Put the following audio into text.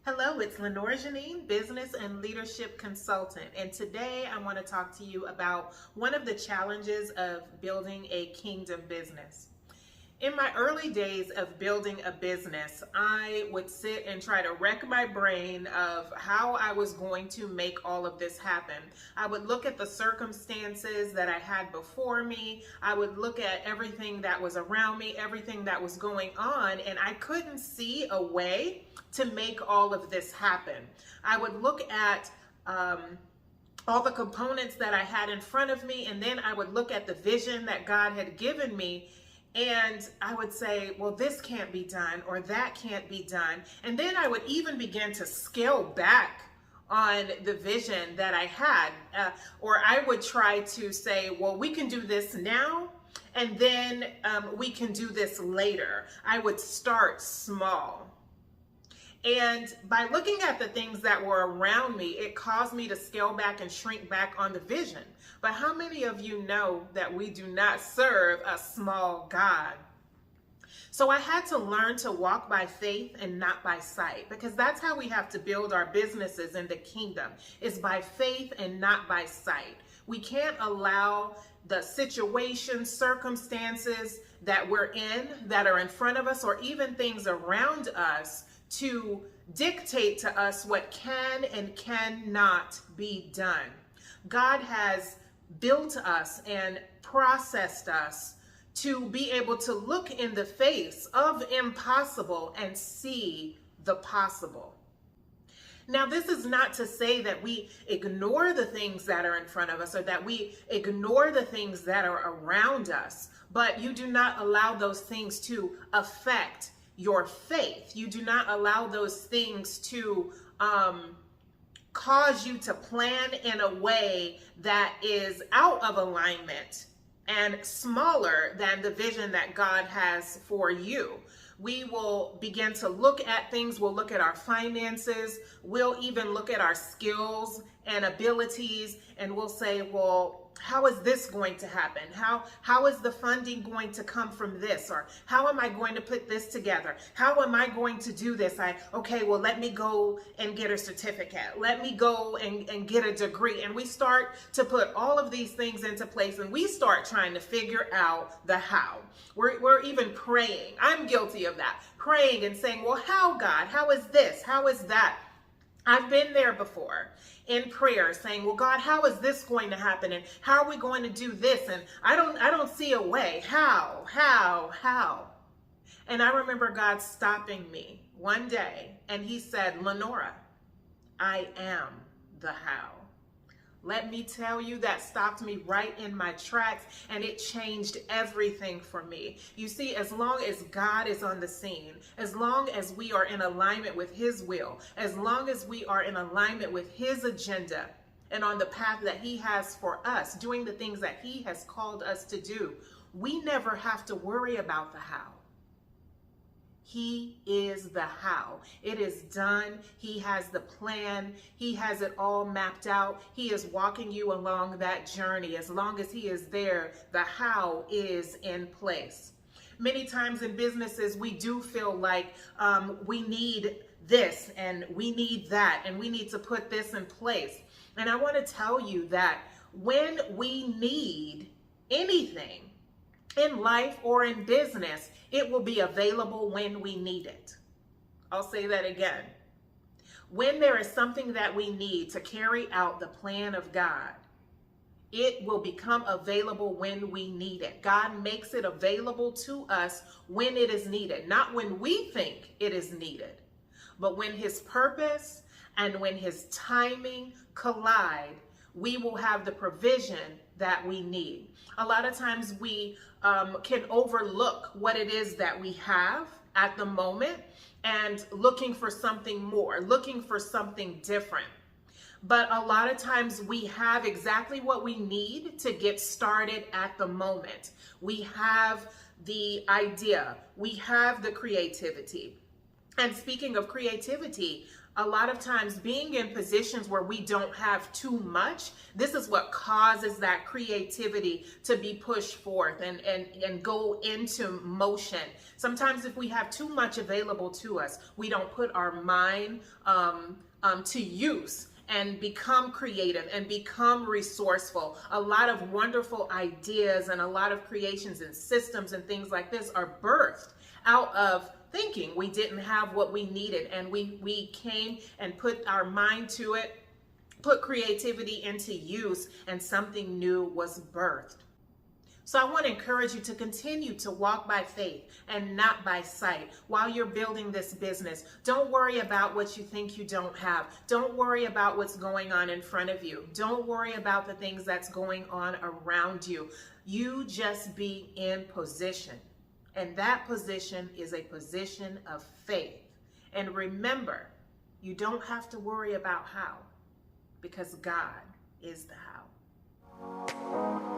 Hello, it's Lenore Janine, business and leadership consultant. And today I want to talk to you about one of the challenges of building a kingdom business. In my early days of building a business, I would sit and try to wreck my brain of how I was going to make all of this happen. I would look at the circumstances that I had before me. I would look at everything that was around me, everything that was going on, and I couldn't see a way to make all of this happen. I would look at all the components that I had in front of me, and then I would look at the vision that God had given me, and I would say, well, this can't be done or that can't be done. And then I would even begin to scale back on the vision that I had. Or I would try to say, well, we can do this now, and then we can do this later. I would start small. And by looking at the things that were around me, it caused me to scale back and shrink back on the vision. But how many of you know that we do not serve a small God? So I had to learn to walk by faith and not by sight, because that's how we have to build our businesses in the kingdom, is by faith and not by sight. We can't allow the situations, circumstances that we're in, that are in front of us, or even things around us to dictate to us what can and cannot be done. God has built us and processed us to be able to look in the face of impossible and see the possible. Now, this is not to say that we ignore the things that are in front of us or that we ignore the things that are around us, but you do not allow those things to affect your faith. You do not allow those things to cause you to plan in a way that is out of alignment and smaller than the vision that God has for you. We will begin to look at things. We'll look at our finances. We'll even look at our skills and abilities, and we'll say, well, how is this going to happen? How is the funding going to come from this? Or how am I going to put this together? How am I going to do this? Okay, well, let me go and get a certificate. Let me go and get a degree. And we start to put all of these things into place, and we start trying to figure out the how. We're even praying. I'm guilty of that. Praying and saying, well, how, God? How is this? How is that? I've been there before in prayer saying, well, God, how is this going to happen? And how are we going to do this? And I don't see a way. How? And I remember God stopping me one day, and he said, Lenora, I am the how. Let me tell you, that stopped me right in my tracks, and it changed everything for me. You see, as long as God is on the scene, as long as we are in alignment with his will, as long as we are in alignment with his agenda and on the path that he has for us, doing the things that he has called us to do, we never have to worry about the how. He is the how. It is done. He has the plan. He has it all mapped out. He is walking you along that journey. As long as he is there, the how is in place. Many times in businesses, we do feel like we need this and we need that and we need to put this in place. And I want to tell you that when we need anything in life or in business, it will be available when we need it. I'll say that again. When there is something that we need to carry out the plan of God, it will become available when we need it. God makes it available to us when it is needed, not when we think it is needed, but when his purpose and when his timing collide, we will have the provision that we need. A lot of times we can overlook what it is that we have at the moment and looking for something more, looking for something different. But a lot of times we have exactly what we need to get started at the moment. We have the idea, we have the creativity, And speaking of creativity, a lot of times being in positions where we don't have too much, this is what causes that creativity to be pushed forth and go into motion. Sometimes if we have too much available to us, we don't put our mind to use and become creative and become resourceful. A lot of wonderful ideas and a lot of creations and systems and things like this are birthed out of thinking we didn't have what we needed, and we came and put our mind to it, put creativity into use, and something new was birthed. So I want to encourage you to continue to walk by faith and not by sight while you're building this business. Don't worry about what you think you don't have. Don't worry about what's going on in front of you. Don't worry about the things that's going on around you. You just be in position. And that position is a position of faith. And remember, you don't have to worry about how, because God is the how.